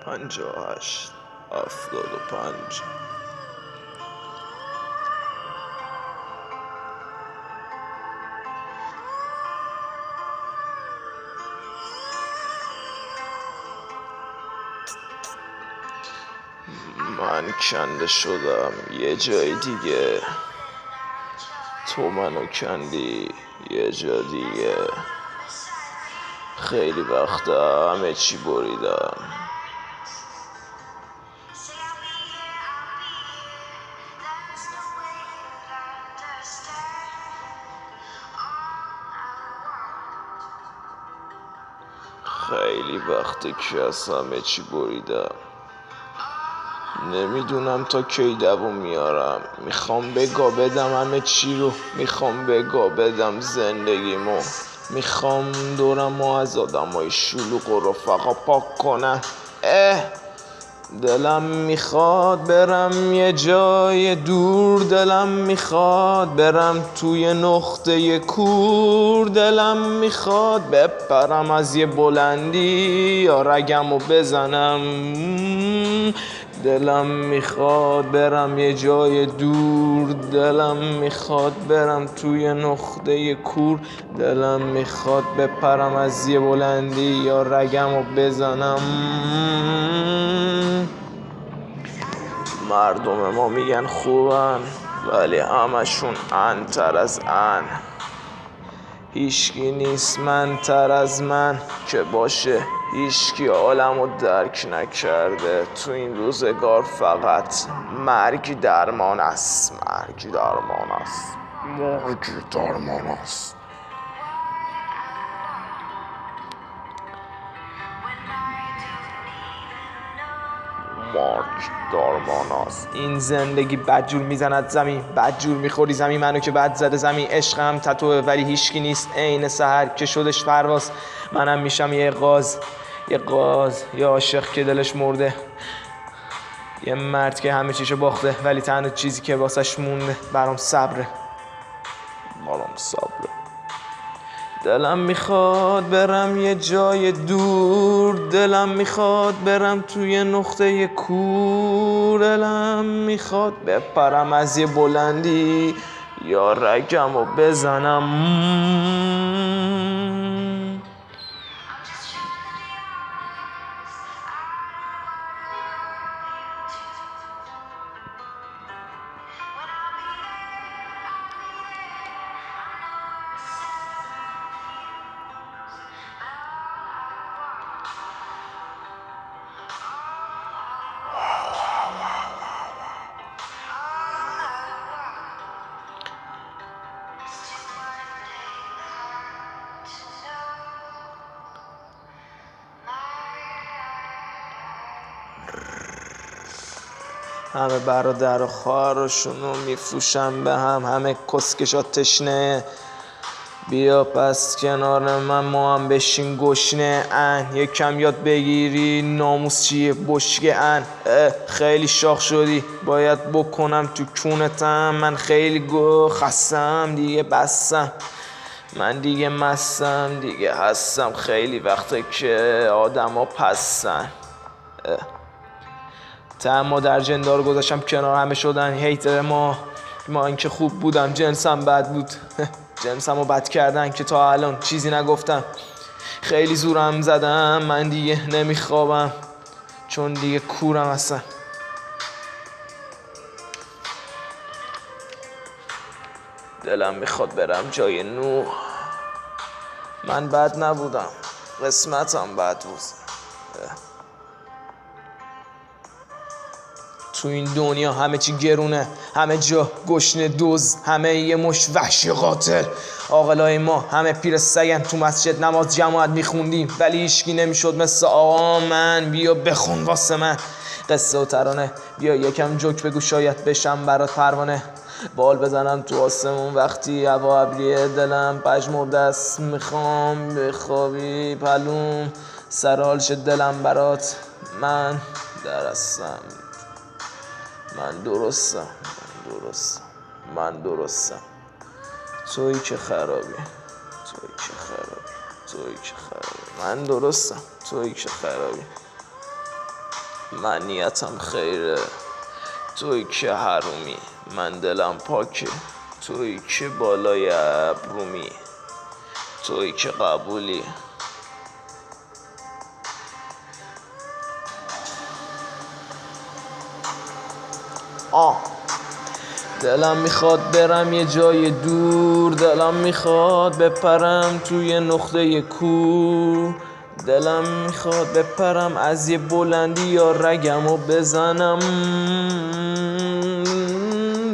58 75. من کنده شدم یه جای دیگه، تو منو کندی یه جا دیگه. خیلی وقتا همه چی بریدم، خیلی وقته که از همه چی بریدم. نمیدونم تا کی دووم میارم. میخوام بگا بدم همه چی رو، میخوام بگا بدم زندگیمو. میخوام دورمو از آدمای شلوغ و رفقا پاک کنم. دلم میخواد برم یه جای دور، دلم میخواد برم توی نقطه کور، دلم میخواد بپرم از یه بلندی یا رگمو بزنم. دلم میخواد برم یه جای دور، دلم میخواد برم توی نقطه کور، دلم میخواد بپرم از یه بلندی یا رگمو بزنم. مردم ما میگن خوبن ولی همشون انتر از ان. هیچکی نیست من تر از من که باشه، هیچکی عالمو درک نکرده. تو این روزگار فقط مرگ درمان است، مرگ درمان است، مرگ درمان است. مرگ درمان است. این زندگی بدجور میزند زمین، بدجور میخوری زمین. منو که بد زده زمین. عشقم تتوه ولی هیچکی نیست عین سحر که شدش پرواز. منم میشم یه غاز، یه عاشق که دلش مرده، یه مرد که همه چیشو باخته ولی تنها چیزی که واسش مونده برام صبره. دلم میخواد برم یه جای دور، دلم میخواد برم توی نقطه کور، دلم میخواد بپرم از یه بلندی یا رگمو بزنم. همه برادر و خواهرشونو میفروشن به هم، همه کسکشا تشنه. بیا پس کنار من ما هم بشین گشنه. یکم یاد بگیری ناموس چیه بشکه. خیلی شاخ شدی باید بکنم تو کونتم. من خیلی خستم دیگه بستم، من دیگه مستم دیگه هستم. خیلی وقته که آدم ها پستن. ما در جندار گذاشتم کنار، همه شدن هیتر ما اینکه خوب بودم جنسم بد بود. جنسمو بد کردن که تا الان چیزی نگفتم. خیلی زورم زدم من دیگه نمیخوابم چون دیگه کورم هستم. دلم میخواد برم جای نو. من بد نبودم، قسمتم بد بود. تو این دنیا همه چی گرونه، همه جا گشنه دوز، همه یه مش وحشی قاتل. عاقلای ما همه پیر سگن، تو مسجد نماز جماعت میخوندیم ولی هیچکی نمیشد مثل آقا من. بیا بخون واسه من قصه و ترانه، بیا یکم جوک بگو شاید بشم برات پروانه. بال بزنم تو آسمون وقتی هوا ابریه، دلم پژمرده است میخوام بخوابی پلوم. سرحال شد دلم برات، من درستم، من درستم. تویی که خرابی، من درستم، تویی که خرابی. من نیتم خیره، توی که حرومی، من دلم پاکه، توی که بالای ابرومی، توی که قبولی. دلم میخواد برم یه جای دور، دلم میخواد بپرم توی نقطه کور، دلم میخواد بپرم از یه بلندی یا رگمو بزنم،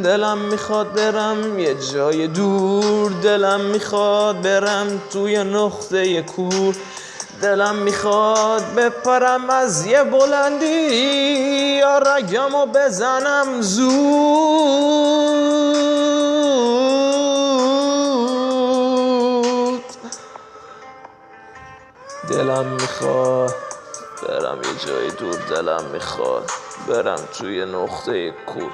دلم میخواد برم یه جای دور، دلم میخواد برم توی نقطه کور، دلم میخواد بپرم از یه بلندی یا رگمو بزنم زود. دلم میخواد برم یه جای دور، دلم میخواد برم توی نقطه کور،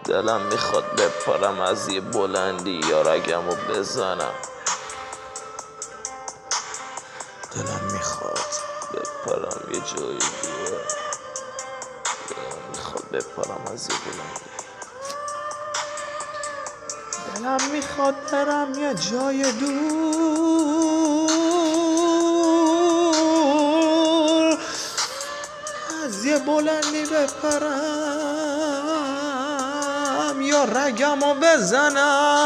دلم میخواد بپرم از یه بلندی یا رگمو بزنم، دلم میخواد بپرم یه جای دور، دلم میخواد بپرم از یه بلندی، دلم میخواد برم یه جای دور، از یه بلندی بپرم یا رگمو بزنم.